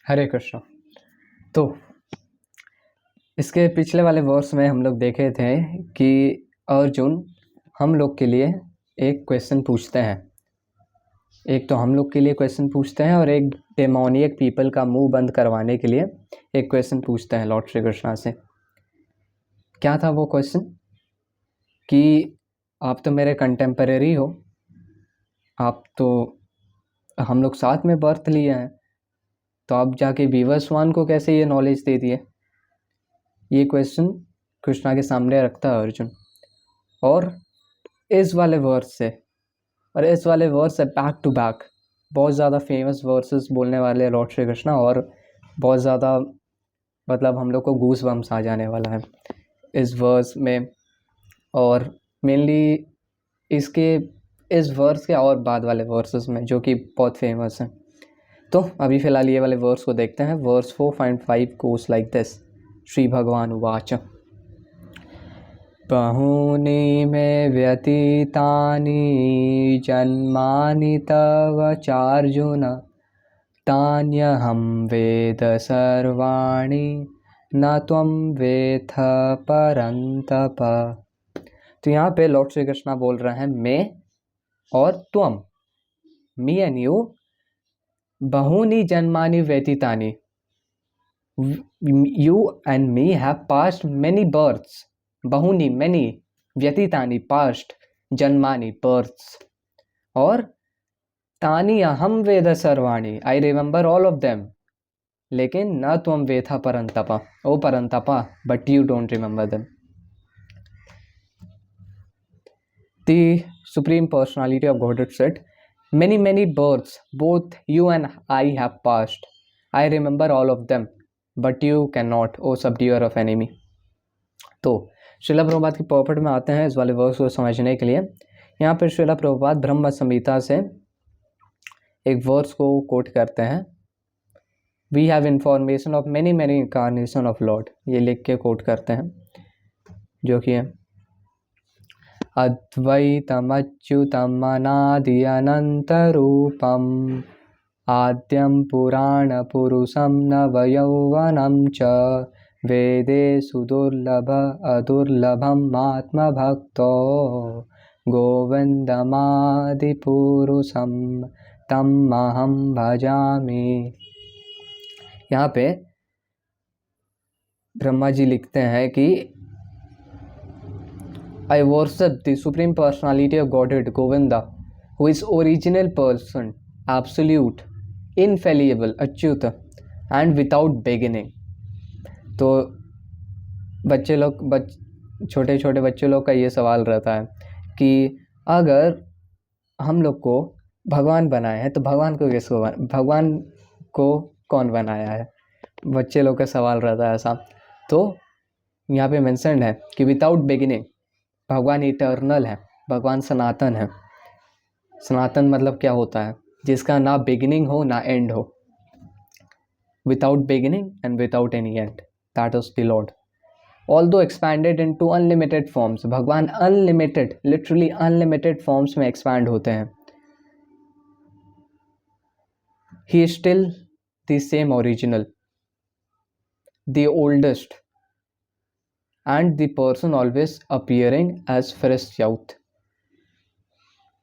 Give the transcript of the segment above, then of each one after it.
हरे कृष्ण। तो इसके पिछले वाले वर्स में हम लोग देखे थे कि अर्जुन हम लोग के लिए एक क्वेश्चन पूछते हैं। एक तो हम लोग के लिए क्वेश्चन पूछते हैं और एक डेमोनियक पीपल का मुंह बंद करवाने के लिए एक क्वेश्चन पूछते हैं लॉर्ड श्री कृष्णा से। क्या था वो क्वेश्चन? कि आप तो मेरे कंटेम्पररी हो, आप तो हम लोग साथ में बर्थ लिए हैं, तो आप जाके विवस्वान को कैसे ये नॉलेज दे दिए? ये क्वेश्चन कृष्णा के सामने रखता है अर्जुन। और इस वाले वर्स से बैक टू बैक बहुत ज़्यादा फेमस वर्सेस बोलने वाले लॉर्ड श्री कृष्णा, और बहुत ज़्यादा मतलब हम लोग को गूस बम्स आ जाने वाला है इस वर्स में। और मेनली इस वर्स के और बाद वाले वर्सेस में जो कि बहुत फेमस हैं। तो अभी फ़िलहाल ये वाले वर्स को देखते हैं। Verse 4.5 goes like this. श्री भगवान उवाच बहूनि मे व्यतीतानि जन्मानि तव चार्जुन तान्यहं वेद सर्वाणि न त्वं वेत्थ परन्तप। तो यहाँ पे लॉर्ड श्री कृष्णा बोल रहे हैं मैं और तुम, मी एंड यू, बहूनि जन्मानि व्यतीतानि, you and me have passed many births, bahuni many, व्यतीतानि past, जन्मानि births, और तानि अहम वेद सर्वाणि I remember all of them, लेकिन न त्वं वेत्थ परन्तप, ओ परन्तप, but you don't remember them. The Supreme Personality of Godhead said, many births both you and I have passed. I remember all of them, but you can not, O subduer of enemy. तो श्रीला प्रभुपाद की पॉपर्ट में आते हैं इस वाले verse को समझने के लिए। यहाँ पर श्रीला प्रभुपाद ब्रह्म संहिता से एक वर्स को कोट करते हैं। We have information of many incarnation of lord, ये लिख के कोट करते हैं, जो कि है अद्वैतमच्युतम अनादि अनंत रूपम आद्यं पुराण पुरुषं नवयौवनं च वेदेषु दुर्लभ अदुर्लभम् आत्मभक्तो गोविन्दमादिपुरुषं तमहं भजामि। यहाँ पे ब्रह्मा जी लिखते हैं कि I worship the Supreme Personality of Godhead Govinda, who is original person, absolute, infallible, Achyut and without beginning। तो छोटे बच्चे लोग का ये सवाल रहता है कि अगर हम लोग को भगवान बनाए हैं तो भगवान को कौन बनाया है? बच्चे लोग का सवाल रहता है ऐसा। तो यहाँ पे मेंशन है कि विदाउट बिगिनिंग, भगवान इटर्नल है, भगवान सनातन है। सनातन मतलब क्या होता है? जिसका ना बिगिनिंग हो ना एंड हो। Without beginning and without any and, that is the Lord. Although expanded into unlimited forms, भगवान अनलिमिटेड, लिटरली अनलिमिटेड फॉर्म्स में एक्सपैंड होते हैं। He is still the same original, the oldest, and the person always appearing as fresh youth।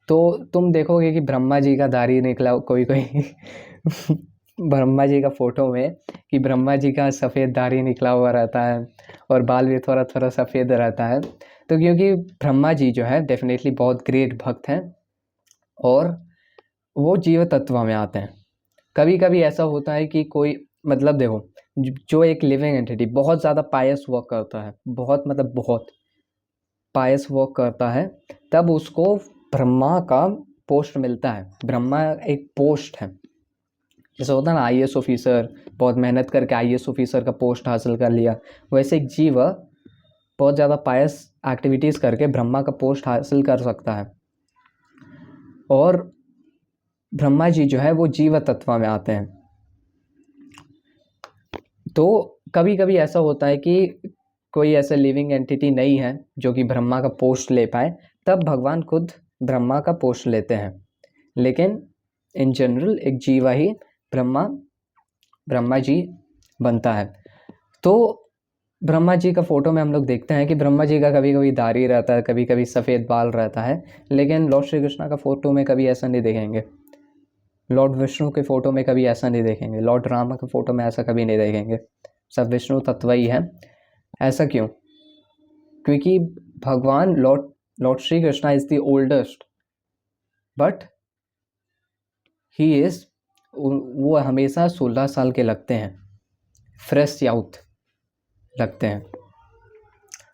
तो तुम देखोगे कि ब्रह्मा जी का दाढ़ी निकला कोई ब्रह्मा जी का फोटो में कि ब्रह्मा जी का सफ़ेद दाढ़ी निकला हुआ रहता है और बाल भी थोड़ा थोड़ा सफ़ेद रहता है। तो क्योंकि ब्रह्मा जी जो है डेफिनेटली बहुत ग्रेट भक्त हैं और वो जीव तत्व में आते हैं। कभी कभी ऐसा होता है कि कोई, मतलब देखो, जो एक लिविंग एंटिटी बहुत ज़्यादा पायस वर्क करता है, बहुत पायस वर्क करता है, तब उसको ब्रह्मा का पोस्ट मिलता है। ब्रह्मा एक पोस्ट है, जैसे होता है ना IAS ऑफिसर, बहुत मेहनत करके IAS ऑफिसर का पोस्ट हासिल कर लिया, वैसे एक जीव बहुत ज़्यादा पायस एक्टिविटीज़ करके ब्रह्मा का पोस्ट हासिल कर सकता है। और ब्रह्मा जी जो है वो जीव तत्व में आते हैं। तो कभी कभी ऐसा होता है कि कोई ऐसा लिविंग एंटिटी नहीं है जो कि ब्रह्मा का पोस्ट ले पाए, तब भगवान खुद ब्रह्मा का पोस्ट लेते हैं। लेकिन इन जनरल एक जीवा ही ब्रह्मा ब्रह्मा जी बनता है। तो ब्रह्मा जी का फ़ोटो में हम लोग देखते हैं कि ब्रह्मा जी का कभी कभी दाढ़ी रहता है, कभी कभी सफ़ेद बाल रहता है, लेकिन लॉर्ड श्री कृष्णा का फ़ोटो में कभी ऐसा नहीं देखेंगे। लॉर्ड विष्णु के फ़ोटो में कभी ऐसा नहीं देखेंगे। लॉर्ड राम के फ़ोटो में ऐसा कभी नहीं देखेंगे। सब विष्णु तत्व ही है। ऐसा क्यों? क्योंकि भगवान Lord Shri Krishna is the oldest, but he is, वो हमेशा 16 साल के लगते हैं, फ्रेश याउथ लगते हैं।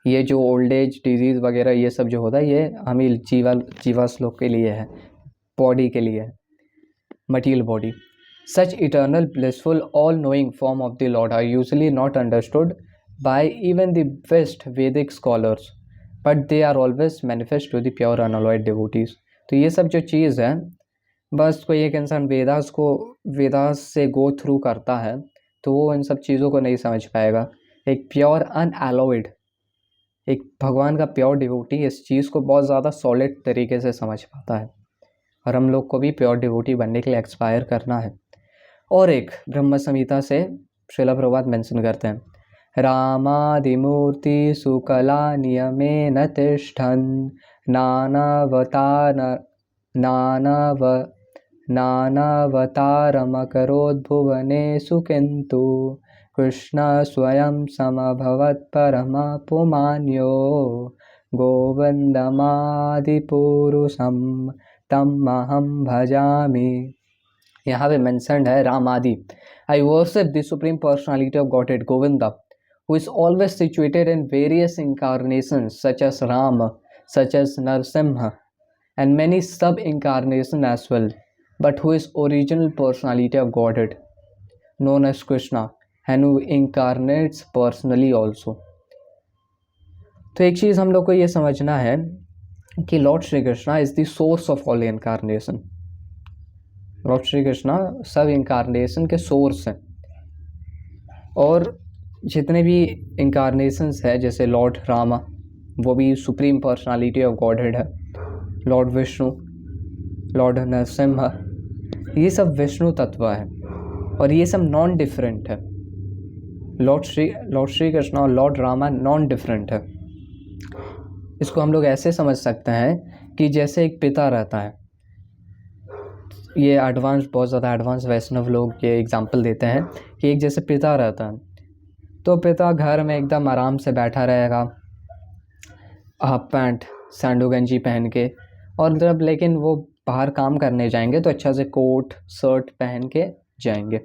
ये जो ओल्ड एज डिजीज़ वगैरह ये सब जो होता है, ये हमें जीवाश्लोक के लिए है, बॉडी के लिए है, material body. Such eternal, blissful, all-knowing form of the Lord are usually not understood by even the best Vedic scholars, but they are always manifest to the pure unalloyed devotees. तो ये सब जो चीज़ है, बस कोई एक इंसान वेदास से गो थ्रू करता है तो वो इन सब चीज़ों को नहीं समझ पाएगा। एक प्योर अनएलॉयड, एक भगवान का प्योर डिवोटी इस चीज़ को बहुत ज़्यादा सॉलिड तरीके से समझ पाता है। और हम लोग को भी प्योर डिवोटी बनने के लिए एक्सपायर करना है। और एक ब्रह्म संहिता से श्रील प्रभुपाद मेंशन करते हैं, रामादिमूर्ति सुकला नियमेन तिष्ठन् नानावतारमकरोद्भुवनेषु किन्तु कृष्ण स्वयं समभवत् परमः पुमान्यो गोविन्दमादिपुरुषं तमहं भजामि। यहाँ पे मेंशन्ड है रामादि। I worship the supreme personality of Godhead Govinda, who is always situated in various incarnations such as Rama, such as Narsimha, and many sub-incarnations as well, but who is original personality of Godhead, known as Krishna, and who incarnates personally also. तो एक चीज़ हम लोग को ये समझना है कि Lord Shri Krishna is the source of all incarnation. Lord Shri Krishna सब इनकारनेशन के सोर्स हैं। और जितने भी इनकारनेशंस है, जैसे लॉर्ड रामा, वो भी सुप्रीम पर्सनालिटी ऑफ गॉडहेड है। लॉर्ड विष्णु, लॉर्ड नरसिम्हा, ये सब विष्णु तत्व है और ये सब नॉन डिफरेंट है। लॉर्ड श्री कृष्णा और लॉर्ड रामा नॉन डिफरेंट है। इसको हम लोग ऐसे समझ सकते हैं कि जैसे एक पिता रहता है, ये बहुत ज़्यादा एडवांस वैष्णव लोग ये एग्जांपल देते हैं कि एक जैसे पिता रहता है, तो पिता घर में एकदम आराम से बैठा रहेगा, हाफ पैंट सैंडो गंजी पहन के, और जब लेकिन वो बाहर काम करने जाएंगे तो अच्छा से कोट शर्ट पहन के जाएंगे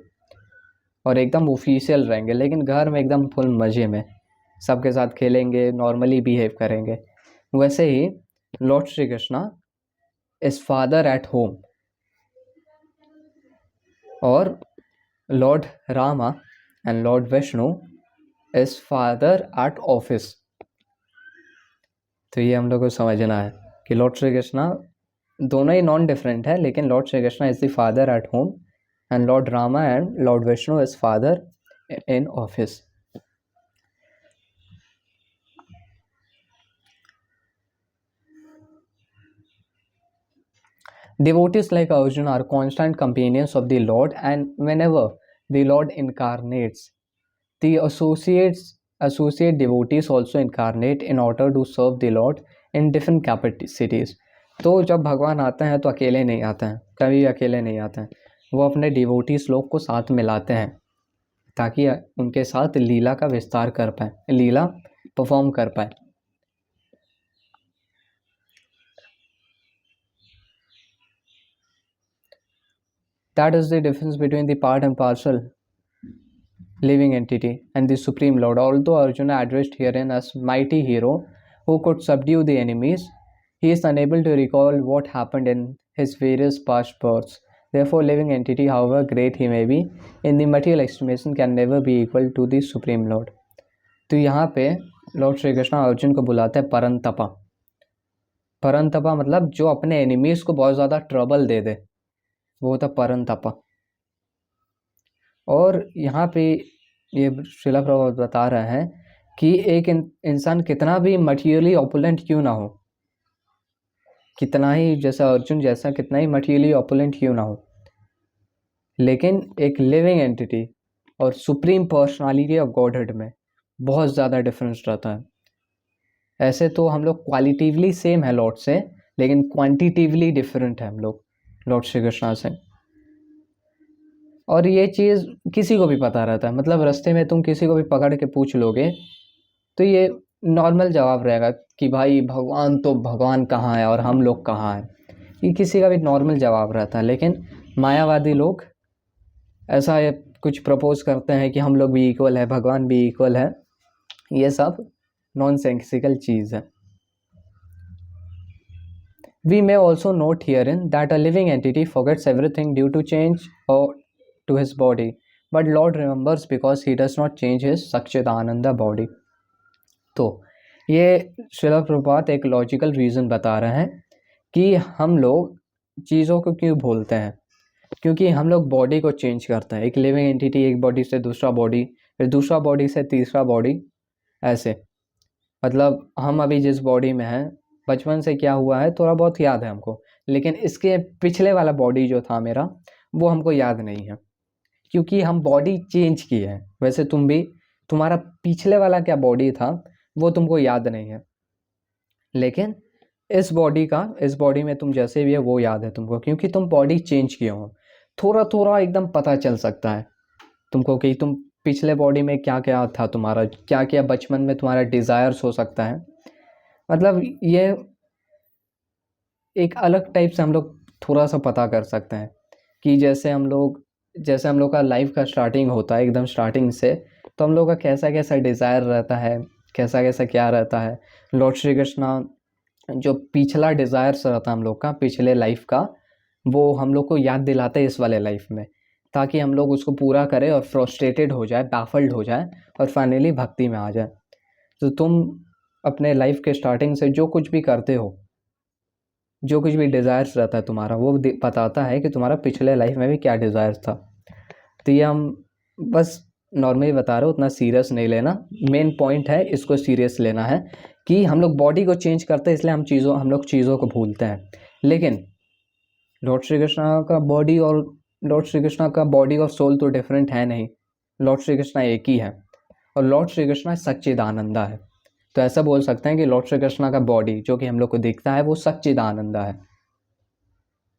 और एकदम ऑफिशियल रहेंगे, लेकिन घर में एकदम फुल मज़े में सबके साथ खेलेंगे, नॉर्मली बिहेव करेंगे। वैसे ही Lord Shri Krishna is father at home और Lord Rama and Lord Vishnu is father at office. तो ये हम लोग को समझना है कि लॉर्ड श्री कृष्णा दोनों ही नॉन डिफरेंट है, लेकिन Lord Shri Krishna is the father at home and Lord Rama and Lord Vishnu is father in office. Devotees like Arjuna are constant companions of the Lord, and whenever the Lord incarnates, the associate devotees also incarnate in order to serve the Lord in different capacities. तो जब भगवान आते हैं तो अकेले नहीं आते हैं, कभी अकेले नहीं आते हैं, वो अपने डिवोटीज लोग को साथ मिलाते हैं ताकि उनके साथ लीला का विस्तार कर पाए, लीला परफॉर्म कर पाए। That is the difference between the part and parcel living entity and the Supreme Lord. Although Arjuna addressed herein as mighty hero who could subdue the enemies, he is unable to recall what happened in his various past births. Therefore, living entity, however great he may be, in the material estimation can never be equal to the Supreme Lord. तो यहाँ पे Lord Shri Krishna Arjun को बुलाते हैं परंतपा। परंतपा मतलब जो अपने enemies को बहुत ज़्यादा ट्रबल दे दे, वो होता परंतपा। और यहाँ पे ये श्रील प्रभुपाद बता रहे हैं कि एक इंसान कितना भी मटीरियली ऑपुलेंट क्यों ना हो, कितना ही जैसा अर्जुन जैसा कितना ही मटीरियली ऑपुलेंट क्यों ना हो, लेकिन एक लिविंग एंटिटी और सुप्रीम पर्सनालिटी ऑफ गॉडहेड में बहुत ज़्यादा डिफरेंस रहता है। ऐसे तो हम लोग क्वालिटिवली सेम है लॉर्ड से, लेकिन क्वांटिटिवली डिफरेंट है हम लोग लॉर्ड श्री कृष्णा से। और ये चीज़ किसी को भी पता रहता है, मतलब रास्ते में तुम किसी को भी पकड़ के पूछ लोगे तो ये नॉर्मल जवाब रहेगा कि भाई भगवान तो भगवान कहाँ है और हम लोग कहाँ हैं, ये किसी का भी नॉर्मल जवाब रहता है। लेकिन मायावादी लोग ऐसा कुछ प्रपोज करते हैं कि हम लोग भी इक्वल है, भगवान भी इक्वल है। ये सब नॉनसेंसिकल चीज़ है। We may also note herein that a living entity forgets everything due to change or to his body, but Lord remembers because he does not change his Satchidananda body. तो ये श्रील प्रभुपाद एक logical reason बता रहे हैं कि हम लोग चीज़ों को क्यों भूलते हैं, क्योंकि हम लोग बॉडी को चेंज करते हैं। एक लिविंग एंटिटी एक बॉडी से दूसरा बॉडी, फिर दूसरा बॉडी से तीसरा बॉडी, ऐसे। मतलब हम अभी जिस बॉडी में हैं, बचपन से क्या हुआ है थोड़ा बहुत याद है हमको, लेकिन इसके पिछले वाला बॉडी जो था मेरा, वो हमको याद नहीं है, क्योंकि हम बॉडी चेंज किए हैं। वैसे तुम भी, तुम्हारा पिछले वाला क्या बॉडी था वो तुमको याद नहीं है, लेकिन इस बॉडी में तुम जैसे भी है वो याद है तुमको, क्योंकि तुम बॉडी चेंज किए हो। थोड़ा थोड़ा एकदम पता चल सकता है तुमको कि तुम पिछले बॉडी में क्या क्या था, तुम्हारा क्या क्या बचपन में तुम्हारा डिज़ायर्स हो सकता है। मतलब ये एक अलग टाइप से हम लोग थोड़ा सा पता कर सकते हैं कि जैसे हम लोग का लाइफ का स्टार्टिंग होता है एकदम स्टार्टिंग से, तो हम लोग का कैसा कैसा डिज़ायर रहता है, कैसा कैसा क्या रहता है। लॉर्ड श्री कृष्णा जो पिछला डिज़ायर्स रहता है हम लोग का पिछले लाइफ का, वो हम लोग को याद दिलाते हैं इस वाले लाइफ में, ताकि हम लोग उसको पूरा करें और फ्रस्ट्रेटेड हो जाए, बैफल्ड हो जाए और फाइनली भक्ति में आ जाए। तो तुम अपने लाइफ के स्टार्टिंग से जो कुछ भी करते हो, जो कुछ भी डिज़ायर्स रहता है तुम्हारा, वो बताता है कि तुम्हारा पिछले लाइफ में भी क्या डिज़ायर्स था। तो ये हम बस नॉर्मली बता रहे हो, उतना सीरियस नहीं लेना। मेन पॉइंट है इसको सीरियस लेना है कि हम लोग बॉडी को चेंज करते हैं, इसलिए हम लोग चीज़ों को भूलते हैं। लेकिन लॉर्ड श्री कृष्णा का बॉडी और सोल तो डिफरेंट है नहीं। लॉर्ड श्री कृष्णा एक ही है और लॉर्ड श्री कृष्णा सच्चिदानंदा है। तो ऐसा बोल सकते हैं कि लॉर्ड श्री कृष्णा का बॉडी जो कि हम लोग को दिखता है वो सच्चिदानंदा है,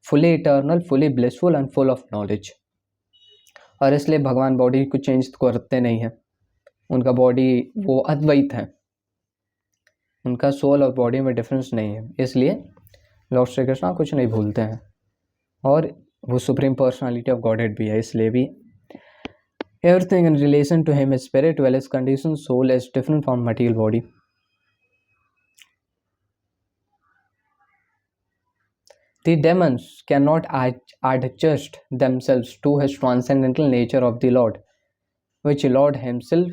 fully eternal, fully blissful and full of knowledge. और इसलिए भगवान बॉडी को चेंज करते नहीं हैं, उनका बॉडी वो अद्वैत है, उनका सोल और बॉडी में डिफरेंस नहीं है। इसलिए लॉर्ड श्री कृष्णा कुछ नहीं भूलते हैं, और वो सुप्रीम पर्सनालिटी ऑफ गॉडहेड भी है, इसलिए भी everything in relation to him is spirit, well his condition soul is different from material body. The demons cannot adjust themselves to his transcendental nature of the Lord, which Lord himself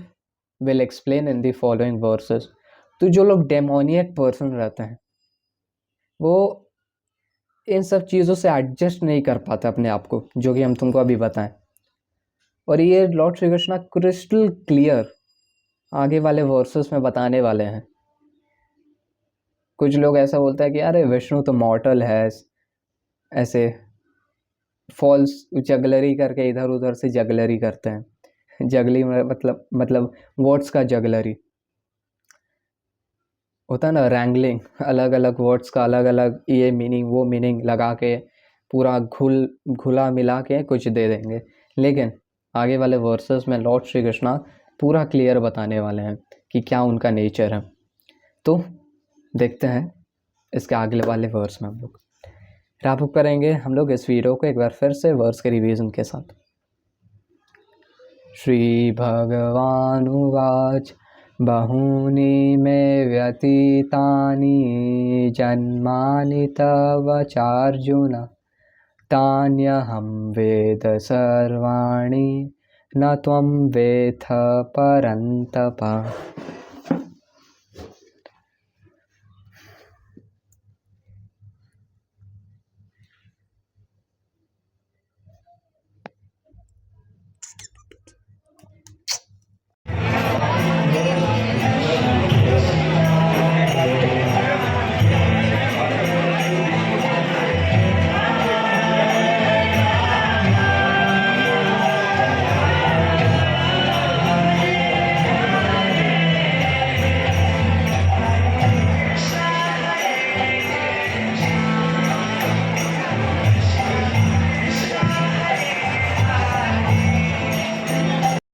will explain in the following verses. तो जो लोग demoniac person रहते हैं वो इन सब चीज़ों से adjust नहीं कर पाते अपने आप को, जो कि हम तुमको अभी बताएं। और ये Lord Shri Krishna crystal clear आगे वाले वर्सेस में बताने वाले हैं। कुछ लोग ऐसा बोलते हैं कि अरे विष्णु तो मॉर्टल है, ऐसे फॉल्स जगलरी करके इधर उधर से जगलरी करते हैं। जगली मतलब वर्ड्स का जगलरी होता है ना, रैंगलिंग, अलग अलग वर्ड्स का अलग अलग ये मीनिंग वो मीनिंग लगा के पूरा घुला मिला के कुछ दे देंगे। लेकिन आगे वाले वर्सेस में लॉर्ड श्री कृष्णा पूरा क्लियर बताने वाले हैं कि क्या उनका नेचर है। तो देखते हैं इसके आगे वाले वर्स में हम लोग रैप अप करेंगे हम लोग इस वीडियो को एक बार फिर से वर्स के रिवीजन के साथ। श्री भगवानुवाच बहूनि मे व्यतीतानि जन्मानि तव चार्जुन तान्यहं वेद सर्वाणि न त्वं वेत्थ परन्तप।